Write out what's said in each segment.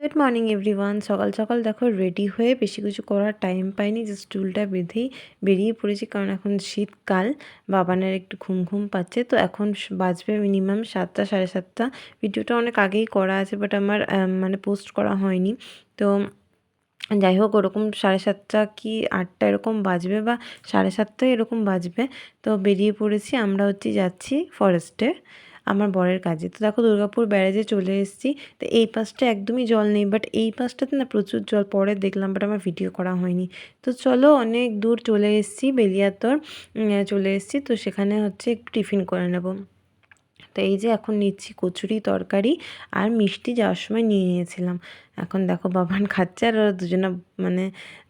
Good morning everyone. সকাল সকাল দেখো রেডি হয়ে বেশি কিছু করার টাইম পাইনি, জাস্ট চুলটা বেঁধেই বেরিয়ে পড়েছি, কারণ এখন শীতকাল। বাবানের একটু ঘুম ঘুম পাচ্ছে, তো এখন বাজবে মিনিমাম 7টা 7:30। ভিডিওটা অনেক আগেই করা আছে, বাট আমার মানে পোস্ট করা হয়নি। তো যাই হোক, ওরকম 7:30 কি 8টা এরকম বাজবে, বা 7:30 এরকম বাজবে। তো বেরিয়ে পড়েছি, আমরা যাচ্ছি ফরেস্টে আমার বরের কাজে। তো দেখো দুর্গাপুর ব্যারেজে চলে এসেছি। তো এই পাশটা একদমই জল নেই, বাট এই পাশটাতে না প্রচুর জল, পরে দেখলাম, বাট আমার ভিডিও করা হয়নি। তো চলো, অনেক দূর চলে এসেছি, বেলিয়াতর চলে এসেছি। তো সেখানে একটু টিফিন করে নেব। তো এই যে এখন নিচ্ছি কচুরি তরকারি আর মিষ্টি, যাওয়ার সময় নিয়ে নিয়েছিলাম। এখন দেখো বাবান খাচ্ছে, আর ওরা দুজনে মানে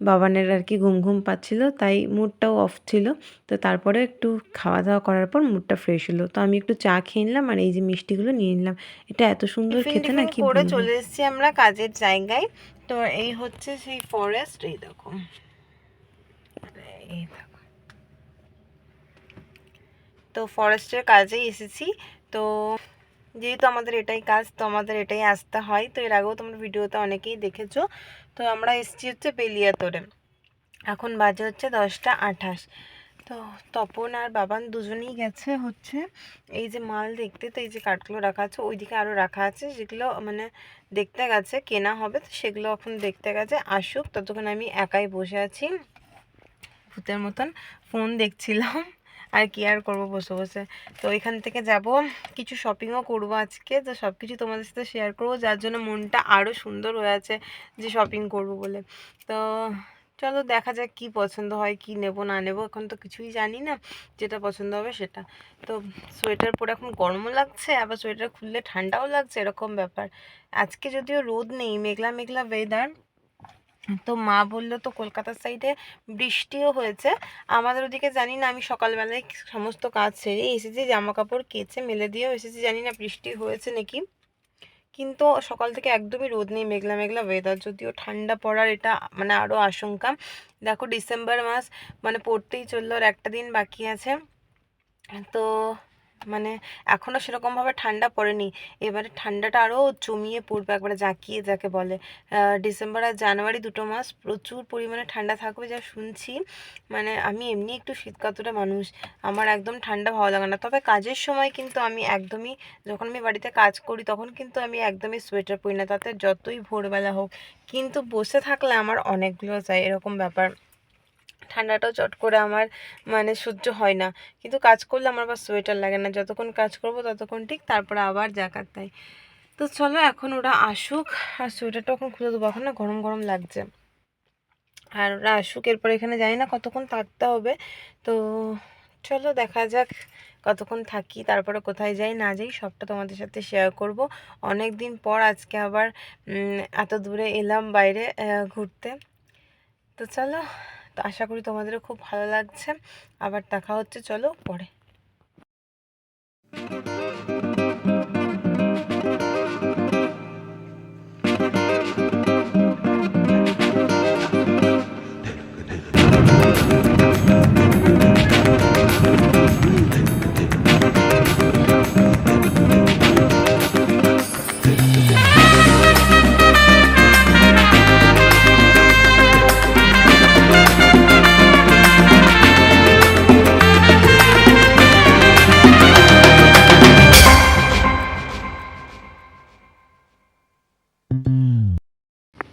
বাবানের আর কি ঘুম ঘুম পাচ্ছিল, তাই মুডটাও অফ ছিল। তো তারপরে একটু খাওয়া দাওয়া করার পর মুডটা ফ্রেশ হলো, তো আমি একটু চা খেয়ে নিলাম আর এই যে মিষ্টিগুলো নিয়ে নিলাম। এটা এত সুন্দর খেতে না, কি করে বলবো। চলে এসেছি আমরা কাজের জায়গায়। তো এই হচ্ছে সেই ফরেস্ট, এই দেখো, এই দেখো। তো ফরেস্টের কাজেই এসেছি। তো যেহেতু আমাদের এটাই কাজ, তো আমাদের এটাই আসতে হয়। তো এর আগেও তোমরা ভিডিওতে অনেকেই দেখেছো। তো আমরা এসেছি বেলিয়াতোড়ে। এখন বাজে 10টা 28। তো তপন আর বাবান দুজনেই গেছে এই যে মাল দেখতে। তো এই যে কাঠগুলো রাখা আছে, ওইদিকে আরও রাখা আছে, যেগুলো মানে দেখতে গেছে, কেনা হবে। তো সেগুলো এখন দেখতে গেছে, আসুক। ততক্ষণ আমি একাই বসে আছি ভূতের মতন, ফোন দেখছিলাম। আর কি আর করবো বসে বসে। তো এখান থেকে যাব, কিছু শপিংও করব আজকে। তো সব কিছু তোমাদের সাথে শেয়ার করবো, যার জন্য মনটা আরও সুন্দর হয়ে আছে যে শপিং করব বলে। তো চলো দেখা যাক কি পছন্দ হয়, কি নেব না নেব, এখন তো কিছুই জানি না। যেটা পছন্দ হবে সেটা। তো সোয়েটার পরে এখন গরমও লাগছে, আবার সোয়েটার খুললে ঠান্ডাও লাগছে, এরকম ব্যাপার। আজকে যদিও রোদ নেই, মেঘলা মেঘলা ওয়েদার। তো মা বললো তো কলকাতার সাইডে বৃষ্টিও হয়েছে। আমাদের ওদিকে জানি না, আমি সকালবেলায় সমস্ত কাজ সেরে এসেছি, জামা কাপড় কেচে মেলে দিয়েও এসেছি, জানি না বৃষ্টি হয়েছে নাকি। কিন্তু সকাল থেকে একদমই রোদ নেই, মেঘলা মেঘলা ওয়েদার। যদিও ঠান্ডা পড়ার এটা মানে আরও আশঙ্কা। দেখো ডিসেম্বর মাস মানে পড়তেই চললো, আর একটা দিন বাকি আছে। তো মানে এখনও সেরকমভাবে ঠান্ডা পড়েনি। এবারে ঠান্ডাটা আরও জমিয়ে পড়বে, একবারে জাঁকিয়ে যাকে বলে। ডিসেম্বর আর জানুয়ারি দুটো মাস প্রচুর পরিমাণে ঠান্ডা থাকবে যা শুনছি। মানে আমি এমনি একটু শীতকাতুরে মানুষ, আমার একদম ঠান্ডা ভালো লাগে না। তবে কাজের সময় কিন্তু আমি একদমই, যখন আমি বাড়িতে কাজ করি তখন কিন্তু আমি একদমই সোয়েটার পরি না, তাতে যতই ভোরবেলা হোক। কিন্তু বসে থাকলে আমার অনেকগুলো যায়, এরকম ব্যাপার। ঠান্ডাটাও চট করে আমার মানে সহ্য হয় না। কিন্তু কাজ করলে আমার আবার সোয়েটার লাগে না, যতক্ষণ কাজ করব ততক্ষণ ঠিক, তারপরে আবার জাকাত তাই। তো চলো এখন ওরা আসুক, আর সোয়েটারটা এখন খুলে দেবো, এখন না গরম গরম লাগছে। আর ওরা আসুক, এরপর এখানে জানি না কতক্ষণ থাকতে হবে। তো চলো দেখা যাক কতক্ষণ থাকি, তারপরে কোথায় যাই না যাই সবটা তোমাদের সাথে শেয়ার করব। অনেক দিন পর আজকে আবার এত দূরে এলাম বাইরে ঘুরতে। তো চলো, তো আশা করি তোমাদেরও খুব ভালো লাগছে। আবার দেখা হচ্ছে, চলো পরে।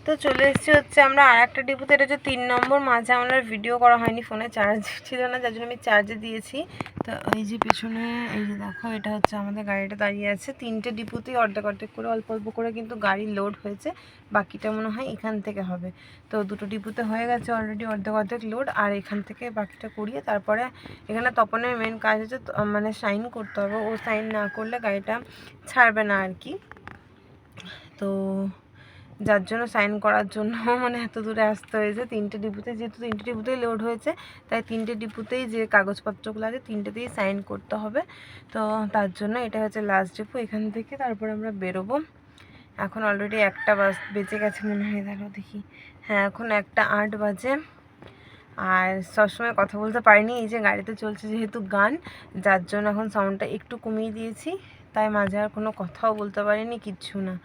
তো চলে এসেছি আমরা আর একটা ডিপোতে, এটা 3 নম্বর। মাঝে আমার ভিডিও করা হয়নি, ফোনে চার্জ ছিল না, যার জন্য আমি চার্জে দিয়েছি। তো এই যে পেছনে এই যে দেখো, এটা আমাদের গাড়িটা দাঁড়িয়ে আছে। 3টে ডিপোতেই অর্ধেক অর্ধেক করে, অল্প অল্প করে কিন্তু গাড়ি লোড হয়েছে। বাকিটা মনে হয় এখান থেকে হবে। তো দুটো ডিপোতে হয়ে গেছে অলরেডি অর্ধেক অর্ধেক লোড, আর এখান থেকে বাকিটা করিয়ে তারপরে এখানে তপনের মেন কাজ হচ্ছে মানে সাইন করতে হবে। ও সাইন না করলে গাড়িটা ছাড়বে না আর কি। তো যার জন্য সাইন করার জন্য মানে এত দূরে আসতে হয়েছে। 3টে ডিপোতে, যেহেতু 3টে ডিপোতেই লোড হয়েছে, তাই 3টে ডিপোতেই যে কাগজপত্রগুলো আছে 3টেতেই সাইন করতে হবে। তো তার জন্য এটা হচ্ছে লাস্ট ডিপো। এখান থেকে তারপরে আমরা বেরোবো। এখন অলরেডি 1টা বেজে গেছে মনে হয়, দেখো দেখি, হ্যাঁ এখন 1টা 8 বাজে। আর সবসময় কথা বলতে পারিনি, এই যে গাড়িতে চলছে যেহেতু গান, যার জন্য এখন সাউন্ডটা একটু কমিয়ে দিয়েছি, তাই মাঝে আর কোনো কথাও বলতে পারিনি, কিচ্ছু না।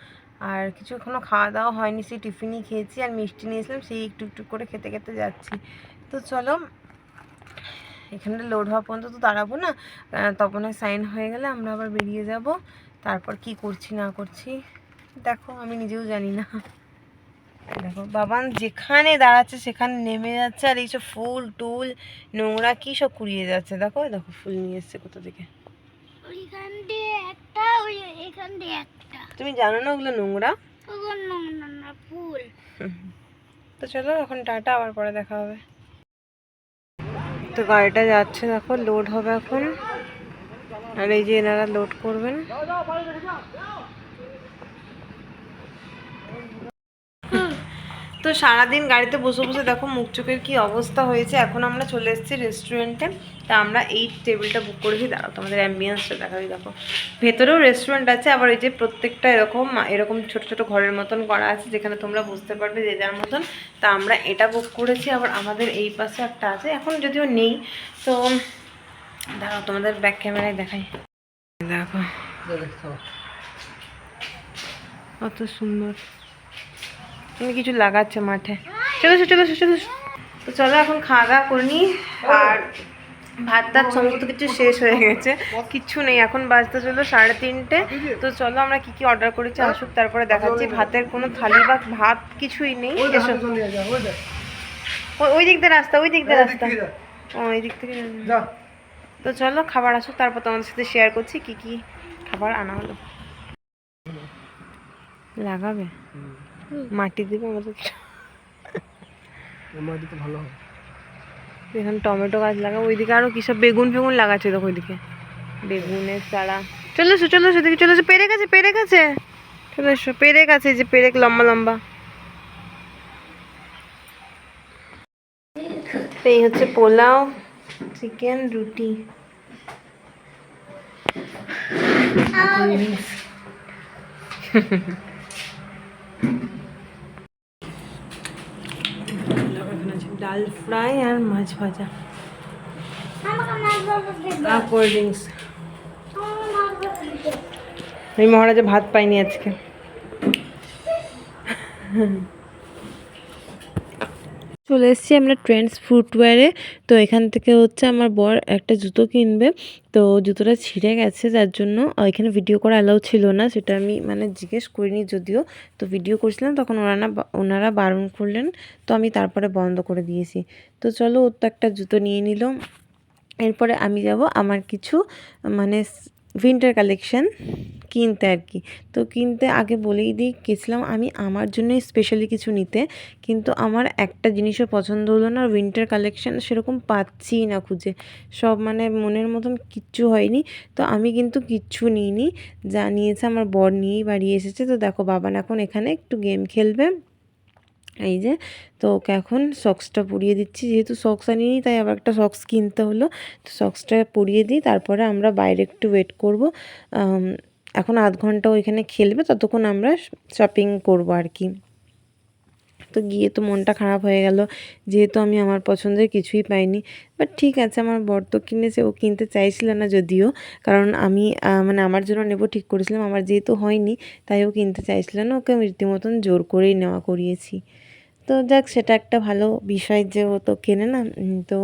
আর কিছু এখনও খাওয়া দাওয়া হয়নি, সেই টিফিনই খেয়েছি আর মিষ্টি নিয়েছিলাম, সেই একটু একটু করে খেতে খেতে যাচ্ছি। তো চলো এখানে লোড হওয়া পর্যন্ত তো দাঁড়াবো না, তপনের সাইন হয়ে গেলে আমরা আবার বেরিয়ে যাব। তারপর কি করছি না করছি দেখো, আমি নিজেও জানি না। দেখো বাবান যেখানে দাঁড়াচ্ছে সেখানে নেমে যাচ্ছে, আর এইসব ফুল টুল নোংরা কি সব কুড়িয়ে যাচ্ছে। দেখো দেখো ফুল নিয়ে এসছে কোথা থেকে, তুমি জানো না ওগুলো নোংরা? ফুল। তো চলো এখন টাটা, আবার পরে দেখা হবে। তো গাড়িটা যাচ্ছে দেখো, লোড হবে এখন, আর এই যে এনারা লোড করবেন। তো সারাদিন গাড়িতে বসে বসে দেখো মুখ চোখের কী অবস্থা হয়েছে। এখন আমরা চলে এসেছি রেস্টুরেন্টে। তা আমরা এই টেবিলটা বুক করেছি, দাঁড়াও তোমাদের অ্যাম্বিয়েন্সটা দেখাবি। দেখো ভেতরেও রেস্টুরেন্ট আছে, আবার এই যে প্রত্যেকটা এরকম ছোট ছোট ঘরের মতন করা আছে, যেখানে তোমরা বুঝতে পারবে যে যার মতন। তা আমরা এটা বুক করেছি, আবার আমাদের এই পাশে একটা আছে, এখন যদিও নেই। তো দাঁড়াও তোমাদের ব্যাক ক্যামেরায় দেখাই। দেখো কত সুন্দর, তুমি কিছু লাগাচ্ছে মাঠে। চলো চলো চলো। তো চলো এখন খাওয়া দাওয়া করে নিই। আর ভাত টাত সমস্ত কিছু শেষ হয়ে গেছে, কিচ্ছু নেই। এখন বাজতে চলো 3:30। তো চলো আমরা কি কি অর্ডার করেছি আসুক, তারপরে দেখাচ্ছি। ভাতের কোনো থালি বা ভাত কিছুই নেই। এসো ওই দিক দিয়ে রাস্তা, ওই দিক দিয়ে রাস্তা, ওই দিক থেকে। তো চলো খাবার আসুক, তারপর তোমাদের সাথে শেয়ার করছি কি কি খাবার আনা হলো। লাগাবে মাটি দিবে আমাদের, মাটিতে ভালো হয়। এখানে টমেটো গাছ লাগা, ওইদিকে আরো কি সব বেগুন ফেগুন লাগাচ্ছে দেখো, ওইদিকে বেগুনের চারা। চলে এসো চলে এসো, দেখি চলে এসো, পেরে গেছে পেরে গেছে, চলে এসো পেরে গেছে, যে পেরেক লম্বা লম্বা। এই হচ্ছে পোলাও, চিকেন, রুটি। ডাল ফ্রাই আর মাছ ভাজা আর কোল্ড ড্রিঙ্কস। এই মহারাজা ভাত পাইনি আজকে। চলে এসেছি আমরা ট্রেন্ডস ফুটওয়্যারে। তো এখান থেকে হচ্ছে আমার বর একটা জুতো কিনবে। তো জুতোটা ছিঁড়ে গেছে, যার জন্য এখানে ভিডিও করা অ্যালাউ ছিল না, সেটা আমি মানে জিজ্ঞেস করিনি যদিও। তো ভিডিও করছিলাম তখন ওনারা বারণ করলেন, তো আমি তারপরে বন্ধ করে দিয়েছি। তো চলো ওর তো একটা জুতো নিয়ে নিল। এরপরে আমি যাব আমার কিছু মানে উইন্টার কালেকশান কিনতে আর কি। তো কিনতে আগে বলেই দিই, গেছিলাম আমি আমার জন্যই স্পেশালি কিছু নিতে, কিন্তু আমার একটা জিনিসও পছন্দ হলো না। উইন্টার কালেকশান সেরকম পাচ্ছিই না খুঁজে, সব মানে মনের মতন কিচ্ছু হয়নি। তো আমি কিন্তু কিচ্ছু নিইনি, যা নিয়েছে আমার বর নিয়েই বাড়ি এসেছে। তো দেখো বাবান এখন এখানে একটু গেম খেলবে, এই যে। তো ওকে এখন সক্সটা পরিয়ে দিচ্ছি, যেহেতু সক্স আনিনি তাই আবার একটা সক্স কিনতে হলো। তো সক্সটা পরিয়ে দিই, তারপরে আমরা বাইরে একটু ওয়েট করব। এখন আধ ঘন্টা ওইখানে খেলবে, ততক্ষণ আমরা শপিং করব আর কি। তো গিয়ে তো মনটা খারাপ হয়ে গেল, যেহেতু আমি আমার পছন্দের কিছুই পাইনি। বাট ঠিক আছে, আমার বর তো কিনেছে, ও কিনতে চাইছিল না যদিও, কারণ আমি মানে আমার জন্য নেব ঠিক করেছিলাম, আমার যেহেতু হয়নি তাই ও কিনতে চাইছিল না, ওকে আমি রীতিমতন জোর করেই নেওয়া করিয়েছি। তো যাক, সেটা একটা ভালো বিষয় যে ও তো কেনে না। তো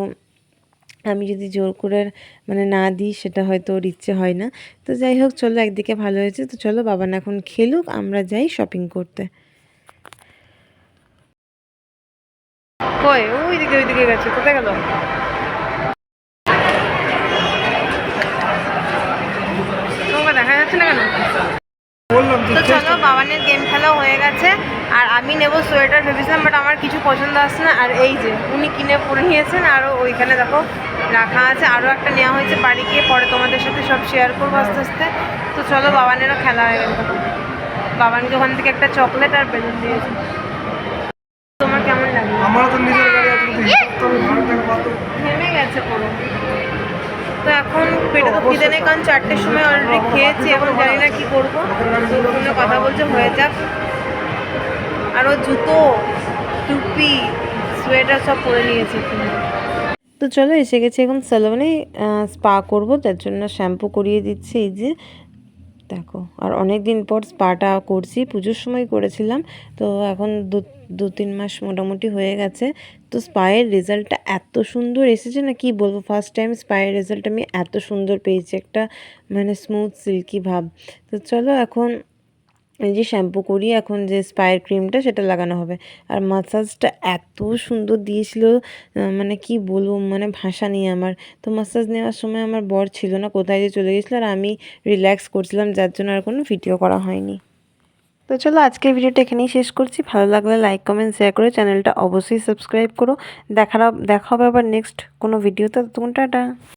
আমি যদি জোর করে মানে না দিই, সেটা হয়তো ওর ইচ্ছে হয় না। তো যাই হোক, চলো একদিকে ভালো হয়েছে। তো চলো বাবান এখন খেলুক, আমরা যাই শপিং করতে। কই ওইদিকে গেছে, কোথায় গেল? তোমাকে দেখা যাচ্ছে না কেন? তো চলো বাবানের গেম খেলাও হয়ে গেছে, আর আমি নেব সোয়েটার ভেবেছিলাম, বাট আমার কিছু পছন্দ আসছে না। আর এই যে উনি কিনে পরে নিয়েছেন, আরও ওইখানে দেখো রাখা আছে, আরও একটা নেওয়া হয়েছে বাড়ি গিয়ে, পরে তোমাদের সাথে সব শেয়ার করবো আস্তে আস্তে। তো চলো বাবানেরও খেলা হয়ে গেছে, বাবানকে ওখান থেকে একটা চকলেট আর বেলুন দিয়েছে। তোমার কেমন লাগে? আমার তো নিজের গাড়ি আছে, ঘেমে গেছে পুরো। তো এখন পেটে তো খিদে নেই, কারণ 4টের সময় অলরেডি খেয়েছি, এখন জানি না কী করবো। ফোনে কথা বলছে, হয়ে যাক। আরও জুতো, টুপি, সোয়েটার সব পরে নিয়েছি। তো চলো এসে গেছি এখন স্যালনে স্পা করবো, যার জন্য শ্যাম্পু করিয়ে দিচ্ছি। এই যে দেখো আর অনেক দিন পর স্পাটা করছি, পুজোর সময় করেছিলাম। তো এখন দু 3 মাস মোটামুটি হয়ে গেছে। তো স্পায়ের রেজাল্টটা এত সুন্দর এসেছে না, কি বলবো, ফার্স্ট টাইম স্পায়ের রেজাল্ট আমি এত সুন্দর পেয়েছি, একটা মানে স্মুথ সিল্কি ভাব। তো চলো এখন এই যে শ্যাম্পু করি, এখন যে স্পায়ের ক্রিমটা সেটা লাগানো হবে। আর মাসাজটা এত সুন্দর দিয়েছিল, মানে কি বলবো, মানে ভাষা নেই আমার। তো মাসাজ নেওয়ার সময় আমার বর ছিল না, কোথায় যে চলে গেছিলো, আর আমি রিল্যাক্স করছিলাম, যার জন্য আর কোনো ভিডিও করা হয়নি। তো চলো আজকের ভিডিওটা এখানেই শেষ করছি। ভালো লাগলে লাইক কমেন্ট শেয়ার করে চ্যানেলটা অবশ্যই সাবস্ক্রাইব করো। দেখা হবে আবার নেক্সট কোনো ভিডিওতে। ততক্ষণ টাটা।